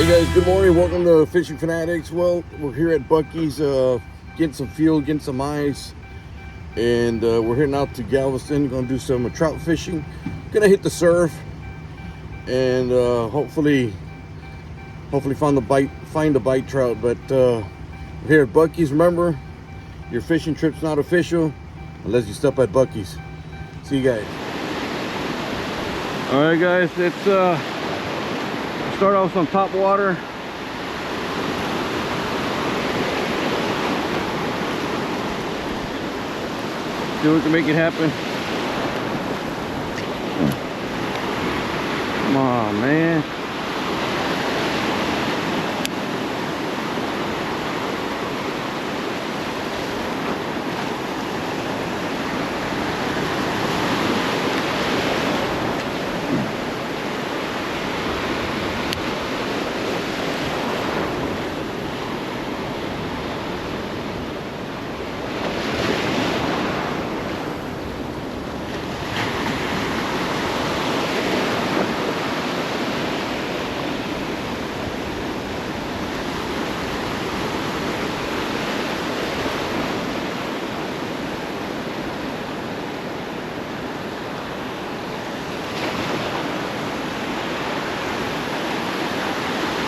guys, good morning. Welcome to Fishing Fin-Addicts. Well, we're here at Bucky's getting some fuel, getting some ice, and we're heading out to Galveston. Gonna do some trout fishing. Gonna hit the surf and hopefully find a bite trout. But we're here at Bucky's. Remember, your fishing trip's not official unless you stop at Bucky's. See you guys. All right, guys. It's start off some Topwater. See if we can make it happen. Come on, man.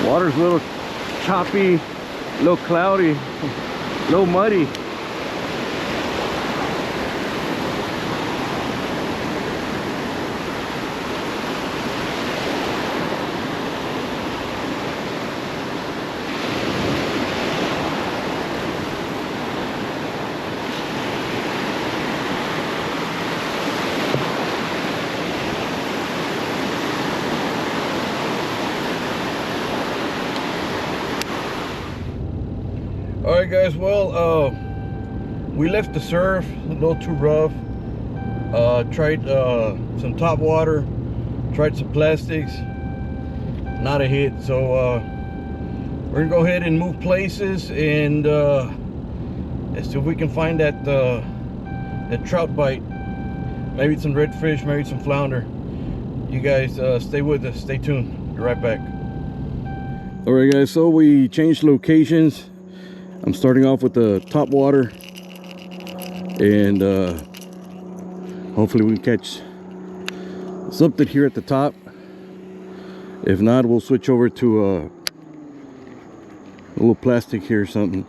Water's a little choppy, a little cloudy, a little muddy. All right, guys. Well, we left the surf a little too rough. Tried some Topwater, tried some plastics, not a hit. So we're gonna go ahead and move places and see if we can find that trout bite. Maybe some redfish, maybe some flounder. You guys stay with us. Stay tuned. Be right back. All right, guys. So we changed locations. I'm starting off with the Topwater, and hopefully we can catch something here at the top. If not, we'll switch over to a little plastic here or something.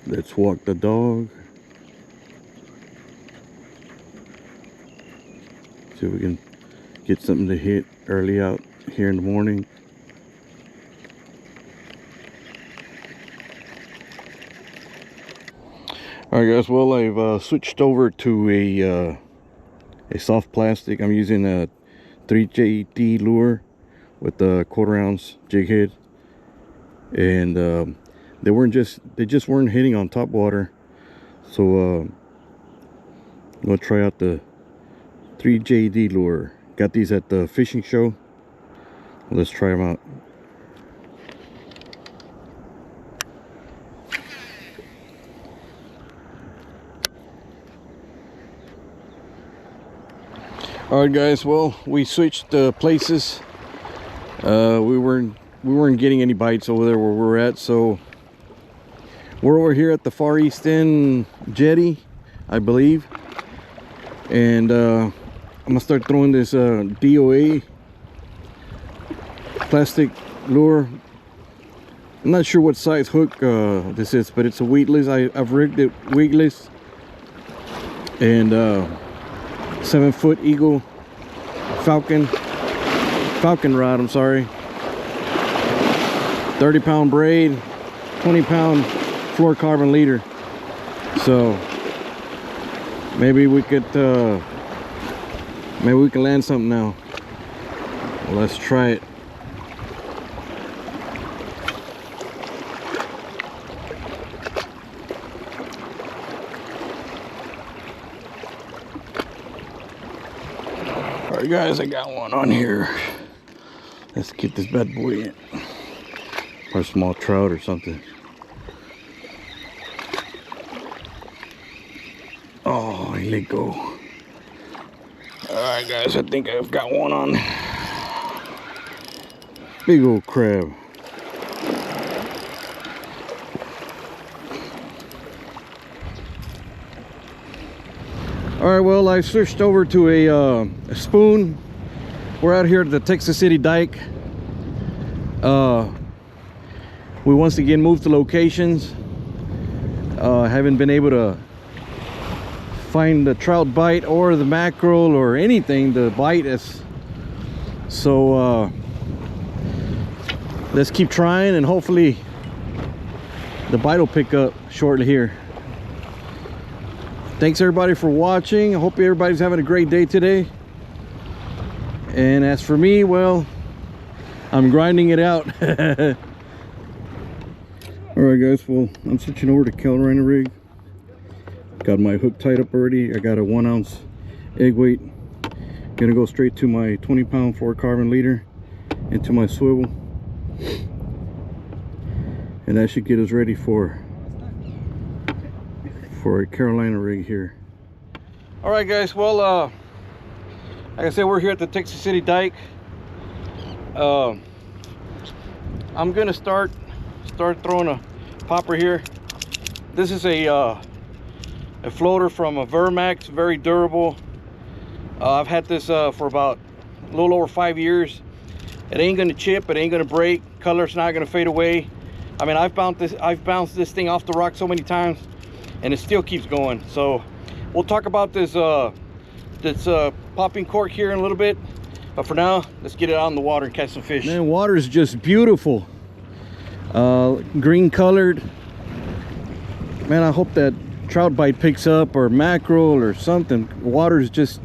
Let's walk the dog. See if we can get something to hit early out here in the morning. All right, guys. Well, I've switched over to a soft plastic. I'm using a 3JD lure with a 1/4 ounce jig head, and they just weren't hitting on Topwater. So I'm gonna try out the 3JD lure. Got these at the fishing show. Let's try them out. All right, guys. Well, we switched places. We weren't getting any bites over there where we're at, so we're over here at the Far East End jetty, I believe, and I'm gonna start throwing this DOA plastic lure. I'm not sure what size hook this is, but it's a weedless. I've rigged it weedless, and 7-foot Eagle Falcon rod. I'm sorry. 30-pound braid, 20-pound fluorocarbon leader. So maybe we could. Maybe we can land something now. Well, let's try it. All right, guys, I got one on here. Let's get this bad boy in. Or a small trout or something. Oh, he let go. Alright guys, I think I've got one on. Big old crab. Alright, well, I switched over to a spoon. We're out here at the Texas City dike. We once again moved to locations. Haven't been able to find the trout bite or the mackerel or anything to bite us. So let's keep trying, and hopefully the bite will pick up shortly here. Thanks everybody for watching. I hope everybody's having a great day today. And as for me, well, I'm grinding it out. Alright guys, well, I'm switching over to Carolina rig. Got my hook tied up already. I got a 1 ounce egg weight. Gonna go straight to my 20-pound fluorocarbon leader into my swivel. And that should get us ready for a Carolina rig here. Alright guys, well, like I said, we're here at the Texas City dike. I'm gonna start throwing a popper here. This is a floater from a VersaMax, very durable. I've had this for about a little over 5 years. It ain't gonna chip, it ain't gonna break, color's not gonna fade away. I mean, I've bounced this thing off the rock so many times, and it still keeps going. So we'll talk about this popping cork here in a little bit, but for now, let's get it out in the water and catch some fish. Man, water is just beautiful. Green colored. Man, I hope that trout bite picks up, or mackerel or something. Water is just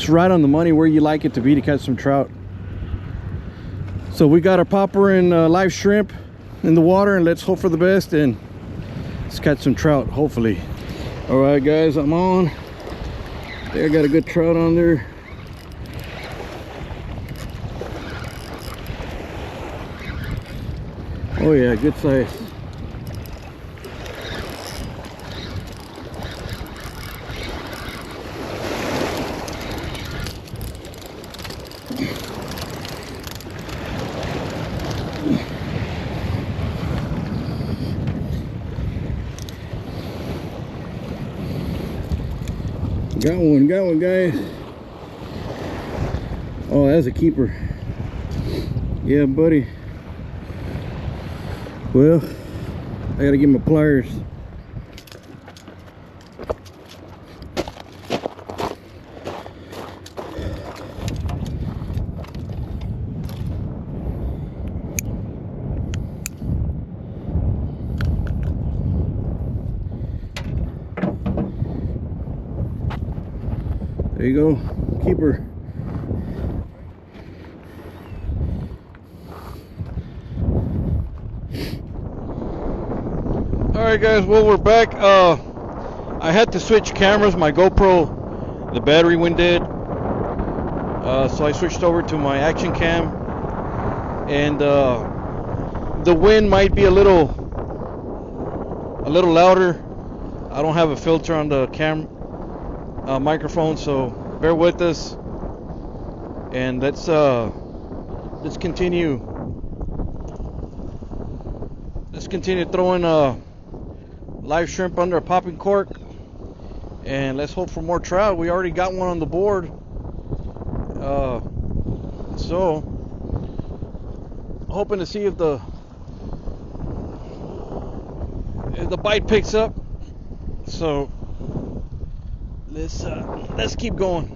right on the money where you like it to be to catch some trout. So we got our popper and live shrimp in the water, and let's hope for the best and let's catch some trout, hopefully. All right guys, I'm on there. Got a good trout on there. Oh yeah, good size. Got one guys. Oh, that's a keeper. Yeah buddy. Well, I gotta get my pliers. There you go, keeper. Alright guys, well, we're back. I had to switch cameras. My GoPro, the battery went dead. So I switched over to my action cam. And the wind might be a little louder. I don't have a filter on the microphone, so bear with us. And let's continue throwing live shrimp under a popping cork, and let's hope for more trout. We already got one on the board, so hoping to see if the bite picks up. So let's keep going.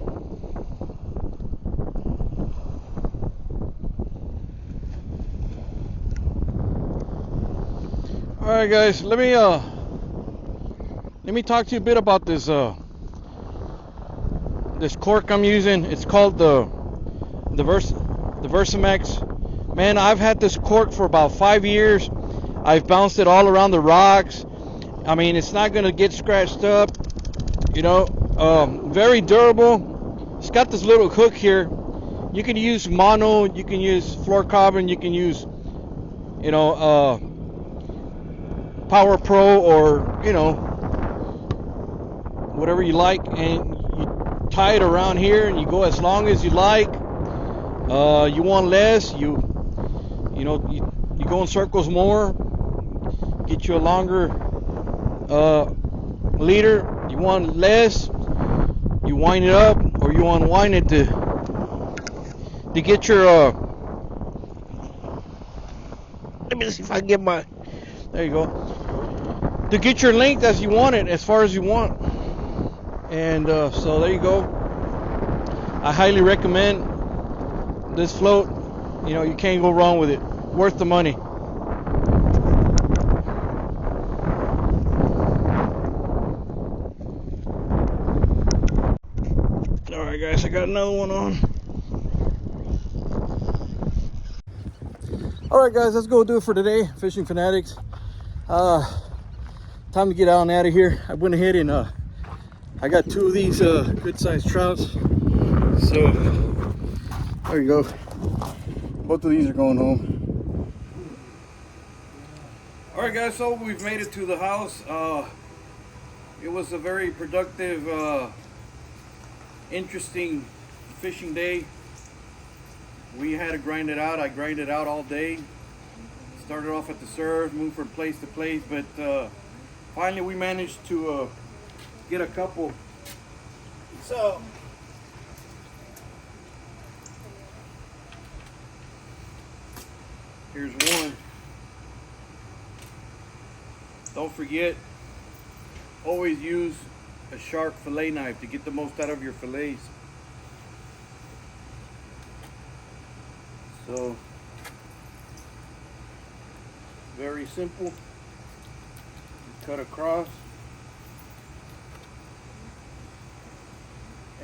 All right guys, let me talk to you a bit about this this cork I'm using. It's called the VersaMax. Man, I've had this cork for about 5 years. I've bounced it all around the rocks. I mean, it's not gonna get scratched up, you know. Very durable. It's got this little hook here. You can use mono, you can use fluorocarbon, you can use, you know, Power Pro, or, you know, whatever you like, and you tie it around here and you go as long as you like. You want less, you go in circles more, get you a longer leader. You want less, you wind it up, or you unwind it to get your let me see if I can get my, there you go, to get your length as you want it, as far as you want. And so there you go. I highly recommend this float. You can't go wrong with it. Worth the money. Alright guys, I got another one on. Alright guys, let's go do it for today. Fishing Fin-Addicts. Time to get out and out of here. I went ahead and I got 2 of these good sized trouts. So there you go. Both of these are going home. Alright guys, so we've made it to the house. It was a very productive, interesting fishing day. We had to grind it out. I grinded out all day. Started off at the surf, moved from place to place, but finally we managed to get a couple. So here's one. Don't forget, always use a sharp fillet knife to get the most out of your fillets. So very simple. Cut across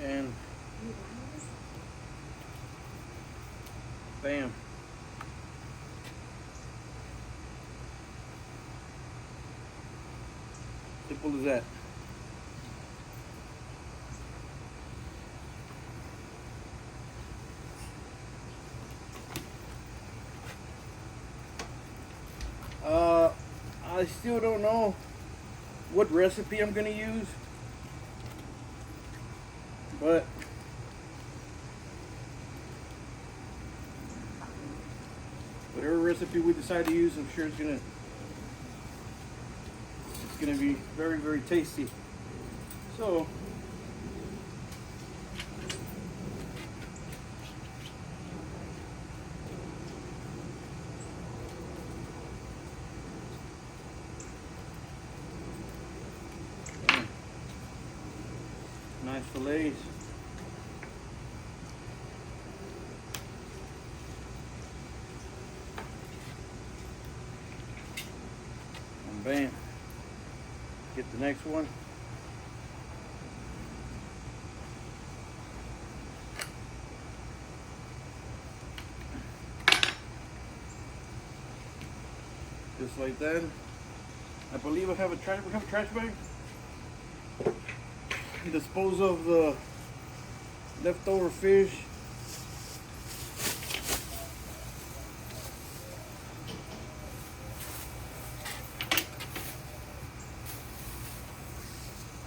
and bam. Simple as that. I still don't know what recipe I'm gonna use, but whatever recipe we decide to use, I'm sure it's gonna be very, very tasty. So nice fillets. And bam. Get the next one. Just like that. I believe I have a trash. We have a trash bag. Dispose of the leftover fish.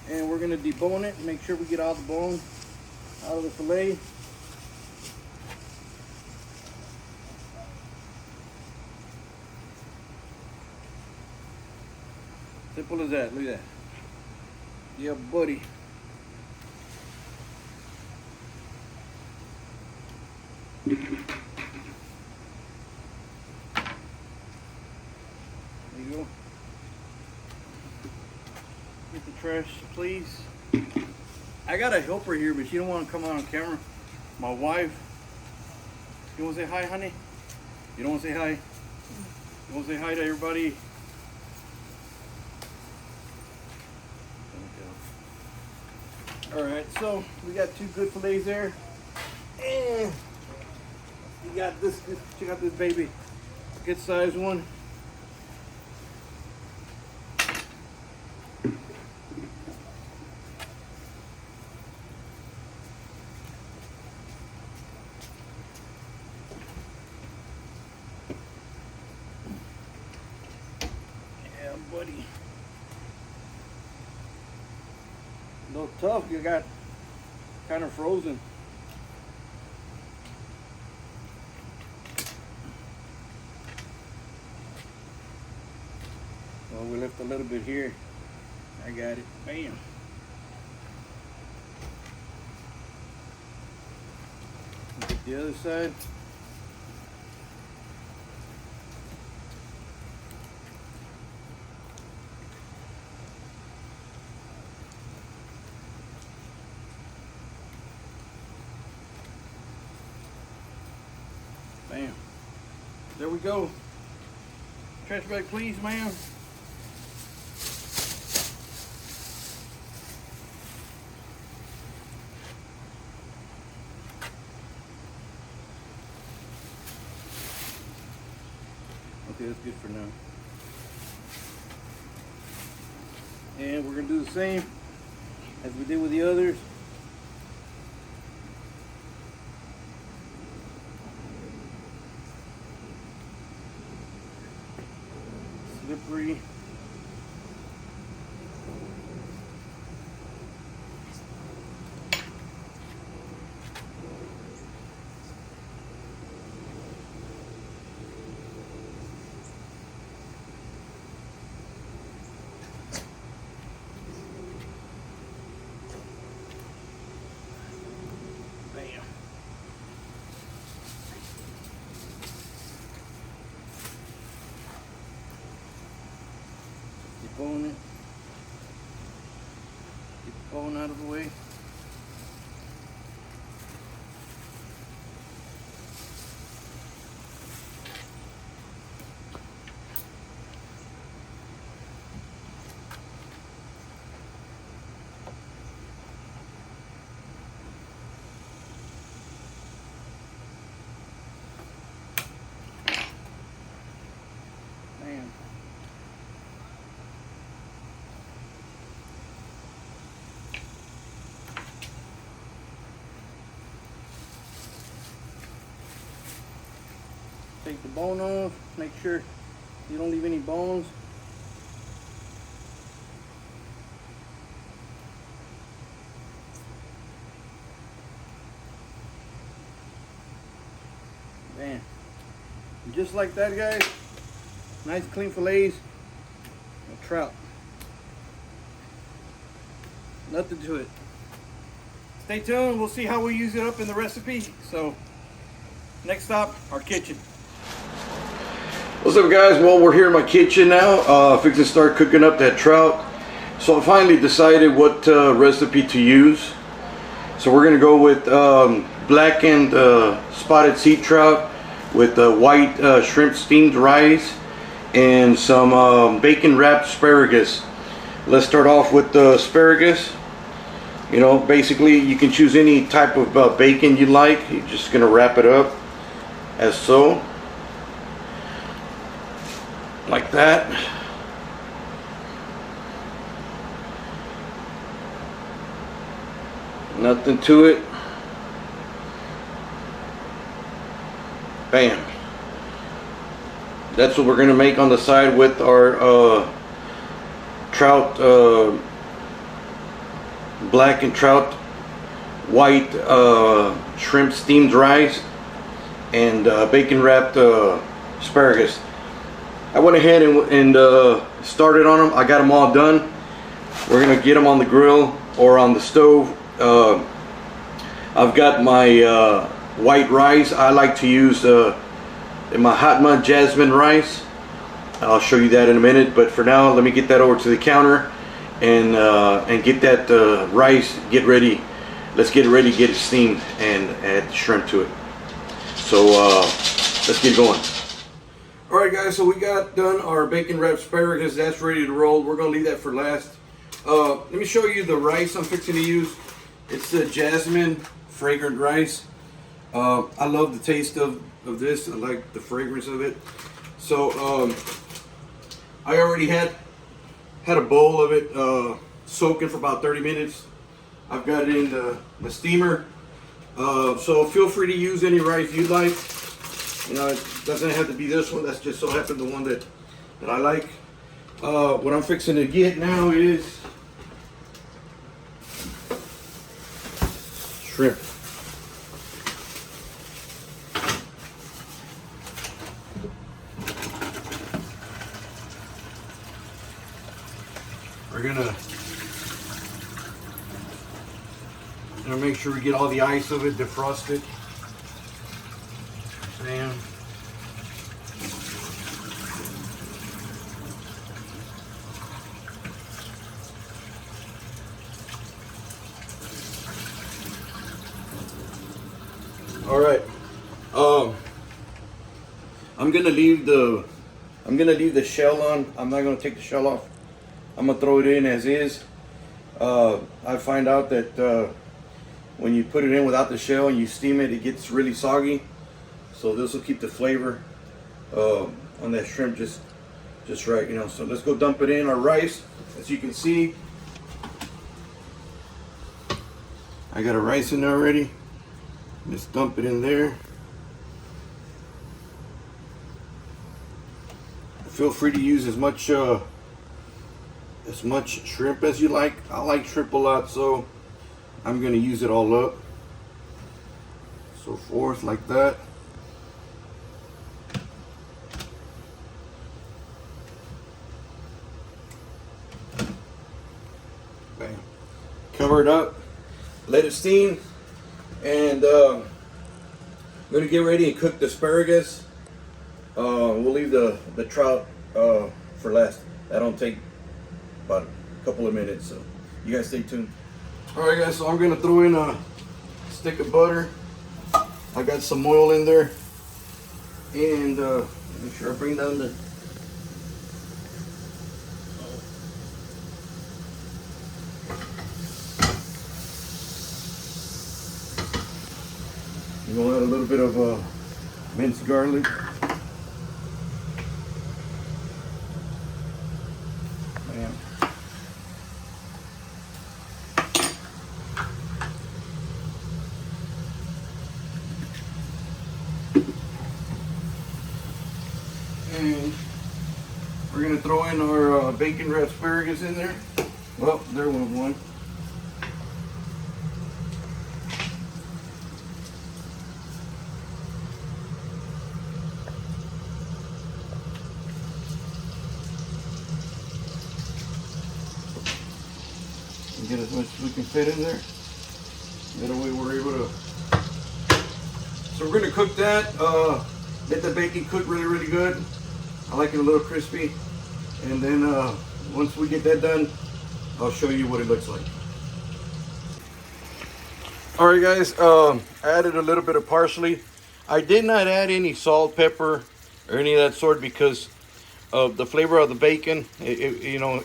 And we're gonna debone it, make sure we get all the bone out of the fillet. Simple as that, look at that. Yeah, buddy. There you go. Get the trash, please. I got a helper here, but she don't want to come out on camera. My wife. You want to say hi, honey? You don't want to say hi? You want to say hi to everybody? Alright, so we got 2 good fillets there. And we got this, check out this baby. Good size one. Yeah, buddy. A little tough. You got kind of frozen. Well, we left a little bit here. I got it. Bam. Get the other side. Bam. There we go. Trash bag, please, ma'am. Okay, that's good for now. And we're gonna do the same as we did with the others. Slippery. Bone it. Get the bone out of the way. Man. Take the bone off, make sure you don't leave any bones. Man, and just like that, guys, nice clean fillets of trout. Nothing to it. Stay tuned, we'll see how we use it up in the recipe. So, next stop, our kitchen. What's up, guys? Well, we're here in my kitchen now, fixing to start cooking up that trout. So I finally decided what recipe to use. So we're gonna go with black and spotted sea trout with white shrimp steamed rice and some bacon wrapped asparagus. Let's start off with the asparagus. You know, basically you can choose any type of bacon you like. You're just gonna wrap it up as so. Like that. Nothing to it. Bam. That's what we're gonna make on the side with our trout, black and trout, white shrimp steamed rice, and bacon wrapped asparagus. I went ahead and started on them. I got them all done. We're gonna get them on the grill or on the stove. I've got my white rice. I like to use my hot mud jasmine rice. I'll show you that in a minute, but for now let me get that over to the counter and get that rice get ready. Let's get it ready, get it steamed, and add the shrimp to it. So let's get going. Alright guys, so we got done our bacon wrapped asparagus. That's ready to roll. We're gonna leave that for last. Let me show you the rice I'm fixing to use. It's the jasmine fragrant rice. I love the taste of this. I like the fragrance of it. So I already had a bowl of it soaking for about 30 minutes. I've got it in the steamer. So feel free to use any rice you like. You know, it doesn't have to be this one. That's just so happened the one that I like. What I'm fixing to get now is shrimp. We're gonna make sure we get all the ice of it defrosted. Bam. All right. I'm gonna leave the shell on. I'm not gonna take the shell off. I'm gonna throw it in as is. I find out that when you put it in without the shell and you steam it, it gets really soggy. So this will keep the flavor on that shrimp just right, you know. So let's go dump it in our rice. As you can see, I got a rice in there already. Let's dump it in there. Feel free to use as much shrimp as you like. I like shrimp a lot, so I'm gonna use it all up. So forth like that. Bam. Cover it up. Let it steam. And I'm gonna get ready and cook the asparagus. We'll leave the trout for last. That don't take about a couple of minutes, so you guys stay tuned. All right, guys. So I'm gonna throw in a stick of butter. I got some oil in there, and make sure I bring down the. I'm gonna add a little bit of minced garlic. Bam. And we're gonna throw in our bacon wrapped asparagus in there. Well, there went one. Get as much as we can fit in there. That way we're able to. So we're gonna cook that. Let the bacon cook really good. I like it a little crispy. And then once we get that done, I'll show you what it looks like. All right, guys. I added a little bit of parsley. I did not add any salt, pepper, or any of that sort because of the flavor of the bacon. You know.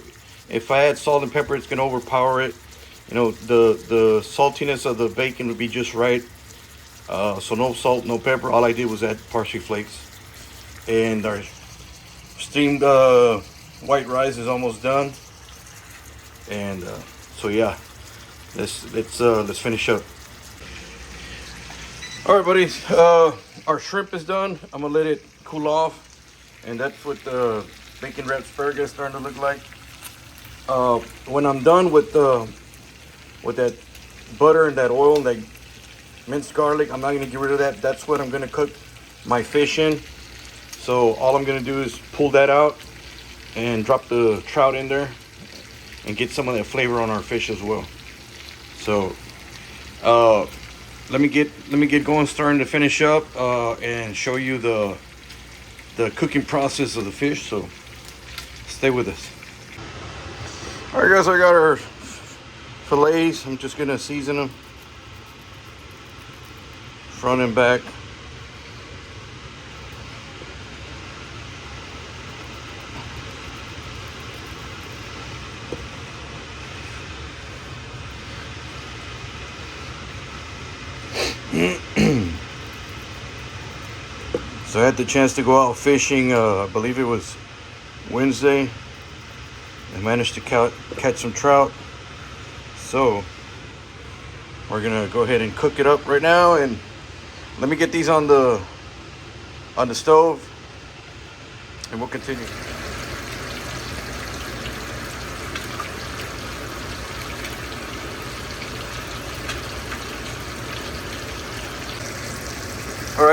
If I add salt and pepper, it's gonna overpower it. You know, the saltiness of the bacon would be just right. So no salt, no pepper. All I did was add parsley flakes. And our steamed white rice is almost done. And so yeah, let's finish up. All right, buddies. Our shrimp is done. I'm gonna let it cool off, and that's what the bacon wrapped asparagus is starting to look like. When I'm done with that butter and that oil and that minced garlic, I'm not gonna get rid of that. That's what I'm gonna cook my fish in. So all I'm gonna do is pull that out and drop the trout in there and get some of that flavor on our fish as well. So let me get going, starting to finish up and show you the cooking process of the fish. So stay with us. All right, guys, I got our fillets. I'm just gonna season them front and back. So I had the chance to go out fishing, I believe it was Wednesday. I managed to catch some trout. So we're gonna go ahead and cook it up right now, and let me get these on the stove and we'll continue.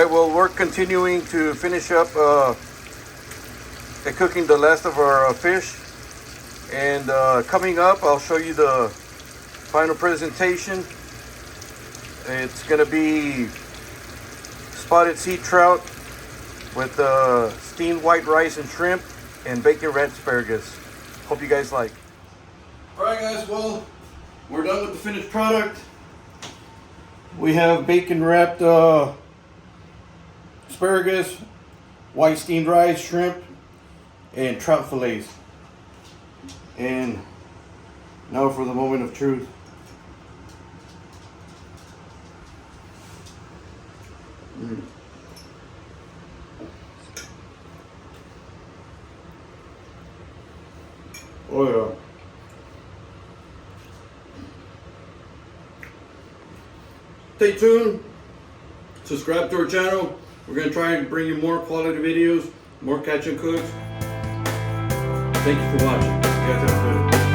right, well, we're continuing to finish up cooking the last of our fish. And coming up, I'll show you the final presentation. It's gonna be spotted sea trout with steamed white rice and shrimp and bacon wrapped asparagus. Hope you guys like. All right, guys, well, we're done with the finished product. We have bacon wrapped asparagus, white steamed rice, shrimp, and trout fillets. And now for the moment of truth. Oh yeah. Stay tuned. Subscribe to our channel. We're going to try and bring you more quality videos, more catch and cooks. Thank you for watching. You guys have a good one.